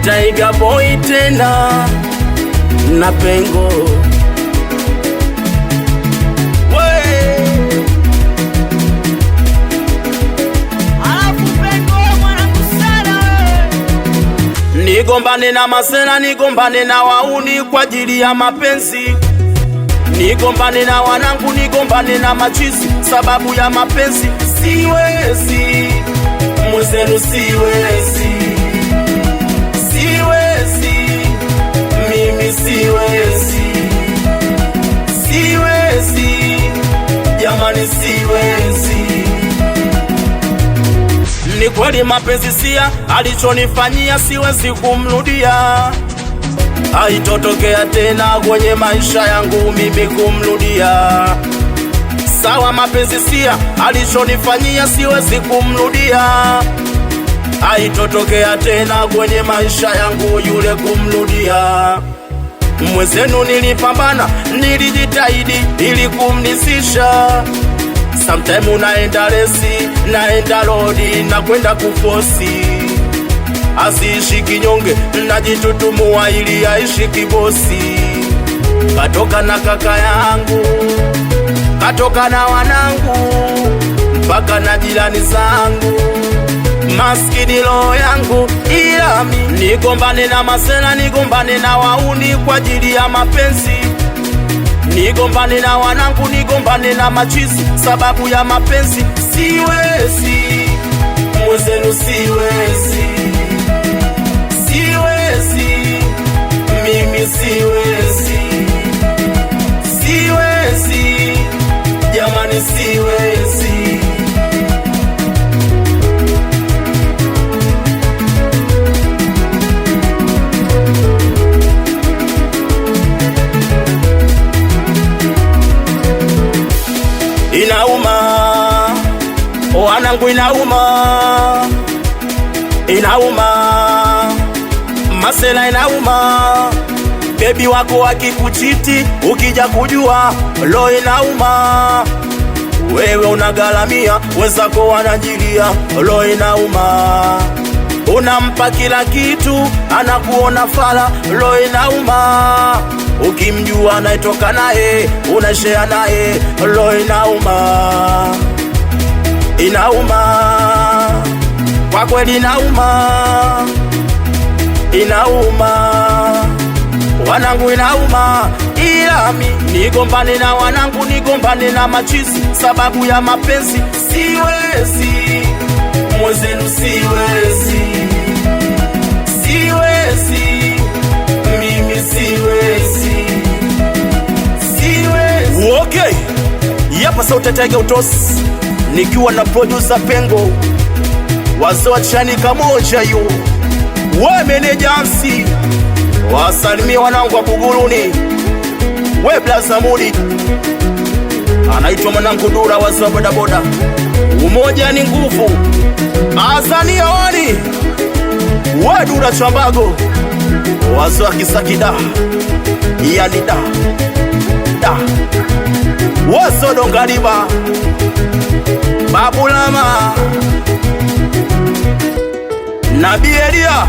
Tiger Boy tena na pengo nigombane na masela, nigombane na wauni kwa ajili ya mapenzi, nigombane na wanangu, nigombane na machizi sababu ya mapenzi. Siwezi mwenzenu, siwezi, siwezi, mimi siwezi, siwezi, jamani siwezi. Ni kweli mapenzi sia alichonifanyia, siwezi kumrudia, haitotokea tena kwenye maisha yangu mimi kumrudia. Sawa, mapenzi sia alichonifanyia, siwezi kumrudia, haitotokea tena kwenye maisha yangu yule kumrudia. Mwenzenu nilipambana, nilijitahidi ili kumnisisha. Sometime unaenda resi, naenda lodi, na kwenda kufosi. Asiishi kinyonge, najitutumua ili aishi kibosi. Katoka na kaka yangu, katoka na wanangu, mpaka na jirani zangu, maskini roho yangu. Ila mimi nigombane na masela, nigombane na wauni kwa ajili ya mapenzi, nigombane na wanangu, nigombane na machizi sababu ya mapenzi. Siwezi mwenzenu, siwezi, siwezi, mimi siwezi, siwezi, jamani siwezi. Inauma wanangu, inauma, inauma masela, inauma baby wako akikuchiti, ukija kujua lo inauma. Wewe unagalamia, wenzako wanajilia, lo inauma. Unampa kila kitu, anakuona fala, lo inauma. Ukimjua naitoka naye, unashare naye, lo inauma. Inauma, kwa kweli inauma, inauma wanangu, inauma. Ila mimi nigombane na wanangu, nigombane na machizi sababu ya mapenzi. Siwezi mwenzenu, siwezi, siwezi, mimi siwezi, siwezi. Okay, yapa sauti Tiger Utosi, nikiwa na producer Pengo, wazo chani kamoja yo. We meneja Ansi, wasalimia wanangu wa Buguruni. We Blaza Mudi, anaitwa mwanangu Dura, wazo boda boda. Umoja ni nguvu, Azania wani. We Dura Chambago, wazo Kisakida, yani da wazo Dongariba, Babulama, Nabi Elia.